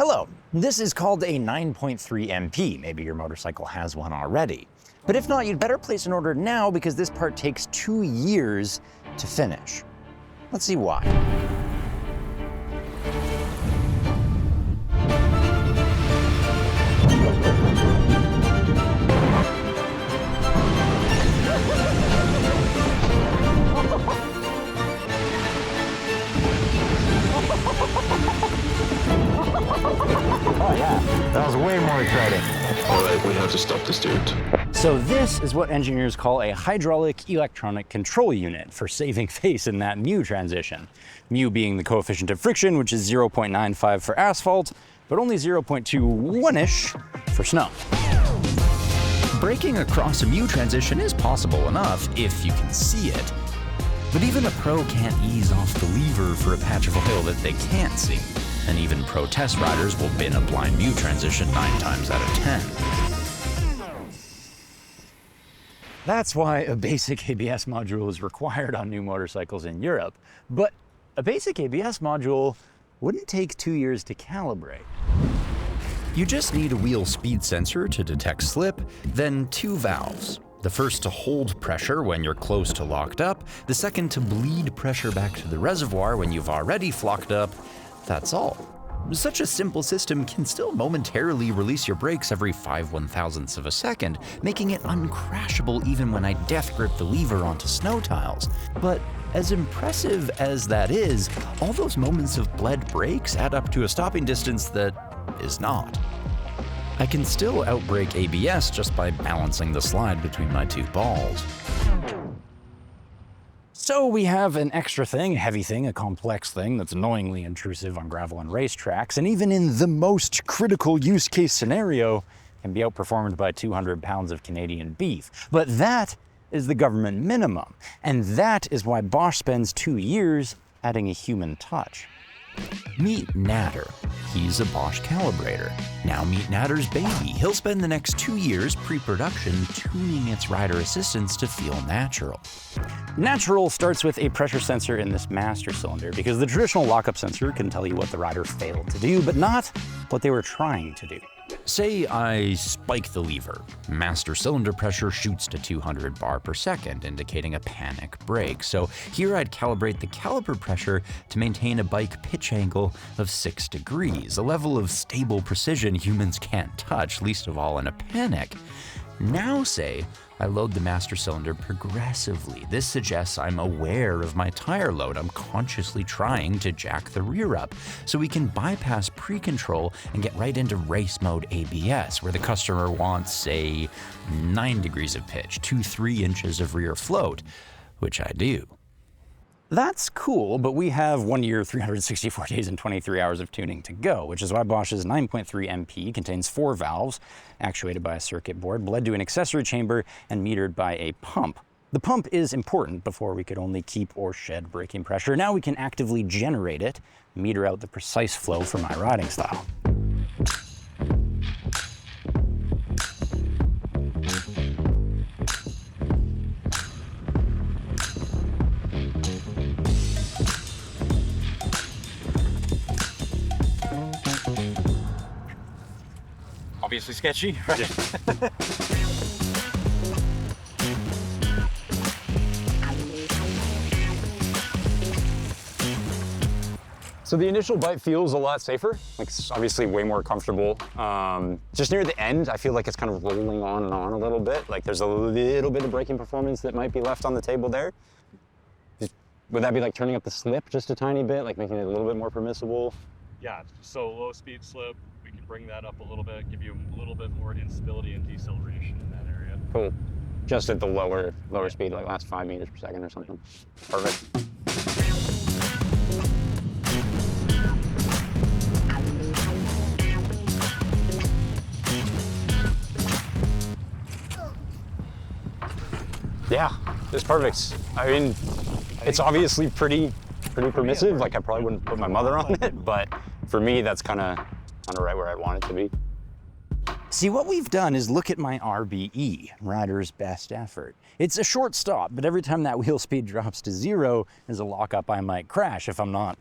Hello, this is called a 9.3 MP. Maybe your motorcycle has one already. But if not, you'd better place an order now because this part takes 2 years to finish. Let's see why. Oh yeah, that was way more exciting. All right, we have to stop this dude. So this is what engineers call a hydraulic electronic control unit, for saving face in that mu transition. Mu being the coefficient of friction, which is 0.95 for asphalt, but only 0.21-ish for snow. Braking across a mu transition is possible enough if you can see it. But even a pro can't ease off the lever for a patch of oil that they can't see. And even pro test riders will bin a blind mu transition 9 times out of 10. That's why a basic ABS module is required on new motorcycles in Europe. But a basic ABS module wouldn't take 2 years to calibrate. You just need a wheel speed sensor to detect slip, then 2 valves. The first to hold pressure when you're close to locked up, the second to bleed pressure back to the reservoir when you've already flocked up. That's all. Such a simple system can still momentarily release your brakes every 5/1000ths of a second, making it uncrashable even when I death grip the lever onto snow tiles. But as impressive as that is, all those moments of bled brakes add up to a stopping distance that is not. I can still outbrake ABS just by balancing the slide between my 2 balls. So we have an extra thing, a heavy thing, a complex thing that's annoyingly intrusive on gravel and racetracks, and even in the most critical use case scenario, can be outperformed by 200 pounds of Canadian beef. But that is the government minimum, and that is why Bosch spends 2 years adding a human touch. Meet Natter. He's a Bosch calibrator. Now meet Natter's baby. He'll spend the next 2 years pre-production tuning its rider assistance to feel natural. Natural starts with a pressure sensor in this master cylinder because the traditional lockup sensor can tell you what the rider failed to do, but not what they were trying to do. Say I spike the lever. Master cylinder pressure shoots to 200 bar per second, indicating a panic brake. So here I'd calibrate the caliper pressure to maintain a bike pitch angle of 6 degrees, a level of stable precision humans can't touch, least of all in a panic. Now say I load the master cylinder progressively. This suggests I'm aware of my tire load. I'm consciously trying to jack the rear up so we can bypass pre-control and get right into race mode ABS, where the customer wants, say, 9 degrees of pitch, 2-3 inches of rear float, which I do. That's cool, but we have 1 year, 364 days, and 23 hours of tuning to go, which is why Bosch's 9.3 MP contains 4 valves, actuated by a circuit board, bled to an accessory chamber, and metered by a pump. The pump is important. Before we could only keep or shed braking pressure. Now we can actively generate it, meter out the precise flow for my riding style. Obviously sketchy, right? So the initial bite feels a lot safer. Like, it's obviously way more comfortable. Just near the end, I feel like it's kind of rolling on and on a little bit. Like there's a little bit of braking performance that might be left on the table there. Would that be like turning up the slip just a tiny bit, like making it a little bit more permissible? Yeah, so low speed slip, we can bring that up a little bit, give you a little bit more instability and deceleration in that area. Cool. Just at the lower speed, like last 5 meters per second or something. Perfect. Yeah, it's perfect. I mean, it's obviously pretty permissive. Like I probably wouldn't put my mother on it, but for me, that's kind of right where I want it to be. See, what we've done is look at my RBE, rider's best effort. It's a short stop, but every time that wheel speed drops to 0, as a lockup, I might crash if I'm not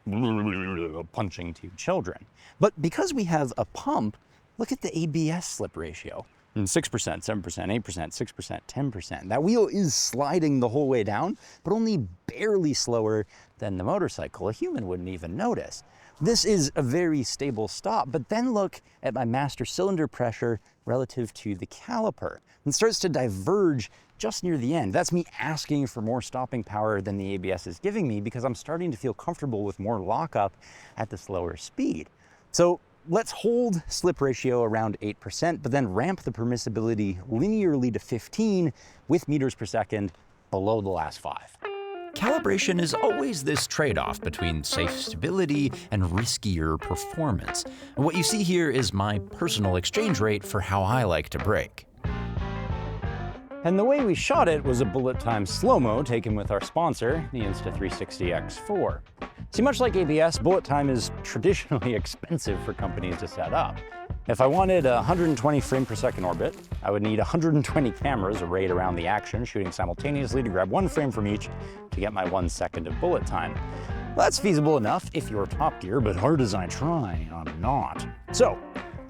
punching 2 children. But because we have a pump, look at the ABS slip ratio. 6%, 7%, 8%, 6%, 10%. That wheel is sliding the whole way down, but only barely slower than the motorcycle. A human wouldn't even notice. This is a very stable stop, but then look at my master cylinder pressure relative to the caliper. It starts to diverge just near the end. That's me asking for more stopping power than the ABS is giving me because I'm starting to feel comfortable with more lockup at the slower speed. So let's hold slip ratio around 8%, but then ramp the permissibility linearly to 15 with meters per second below the last 5. Calibration is always this trade-off between safe stability and riskier performance. And what you see here is my personal exchange rate for how I like to brake. And the way we shot it was a bullet time slow-mo taken with our sponsor, the Insta360 X4. See, much like ABS, bullet time is traditionally expensive for companies to set up. If I wanted a 120 frame per second orbit, I would need 120 cameras arrayed around the action, shooting simultaneously to grab 1 frame from each to get my 1 second of bullet time. Well, that's feasible enough if you're Top Gear, but hard as I try, I'm not. So,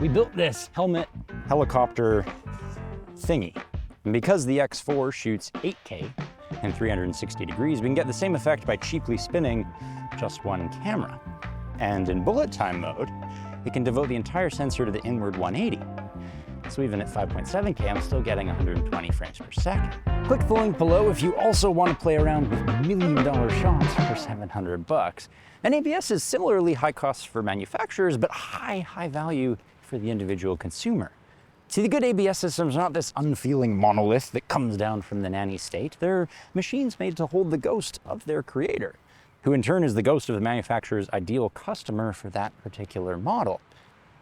we built this helmet helicopter thingy. And because the X4 shoots 8K and 360 degrees, we can get the same effect by cheaply spinning just 1 camera. And in bullet time mode, it can devote the entire sensor to the inward 180. So even at 5.7K, I'm still getting 120 frames per second. Click the link below if you also want to play around with $1 million shots for $700. And ABS is similarly high cost for manufacturers, but high value for the individual consumer. See, the good ABS systems are not this unfeeling monolith that comes down from the nanny state. They're machines made to hold the ghost of their creator, who in turn is the ghost of the manufacturer's ideal customer for that particular model.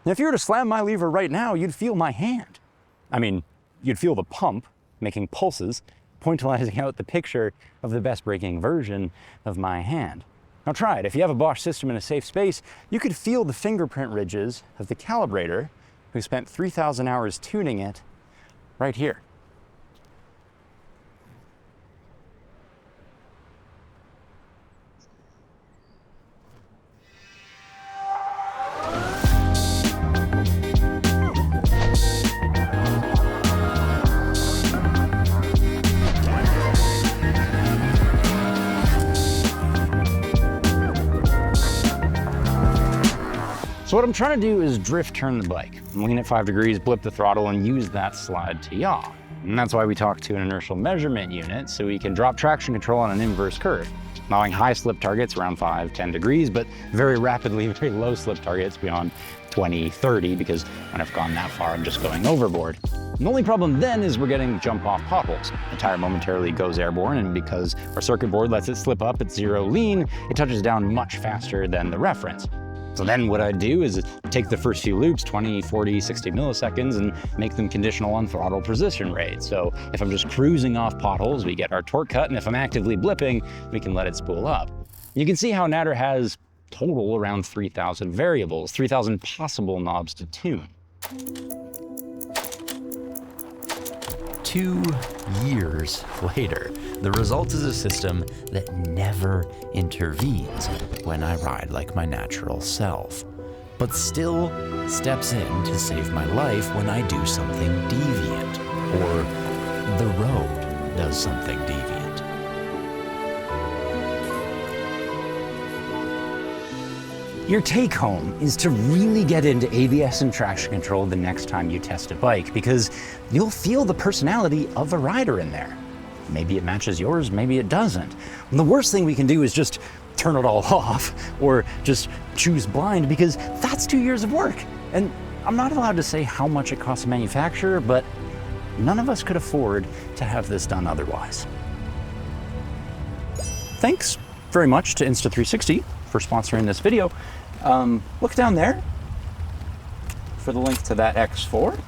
And if you were to slam my lever right now, you'd feel my hand. I mean, you'd feel the pump making pulses, pointillizing out the picture of the best braking version of my hand. Now try it. If you have a Bosch system in a safe space, you could feel the fingerprint ridges of the calibrator who spent 3,000 hours tuning it right here. So what I'm trying to do is drift turn the bike. Lean at 5 degrees, blip the throttle, and use that slide to yaw. And that's why we talk to an inertial measurement unit, so we can drop traction control on an inverse curve, allowing high slip targets around 5, 10 degrees, but very rapidly, very low slip targets beyond 20, 30, because when I've gone that far, I'm just going overboard. The only problem then is we're getting jump off potholes. The tire momentarily goes airborne, and because our circuit board lets it slip up at 0 lean, it touches down much faster than the reference. So then what I do is take the first few loops, 20, 40, 60 milliseconds, and make them conditional on throttle position rate. So if I'm just cruising off potholes, we get our torque cut, and if I'm actively blipping, we can let it spool up. You can see how Natter has total around 3,000 variables, 3,000 possible knobs to tune. 2 years later, the result is a system that never intervenes when I ride like my natural self, but still steps in to save my life when I do something deviant, or the road does something deviant. Your take home is to really get into ABS and traction control the next time you test a bike, because you'll feel the personality of a rider in there. Maybe it matches yours, maybe it doesn't. And the worst thing we can do is just turn it all off or just choose blind, because that's 2 years of work. And I'm not allowed to say how much it costs a manufacturer, but none of us could afford to have this done otherwise. Thanks very much to Insta360 for sponsoring this video. Look down there for the link to that X4.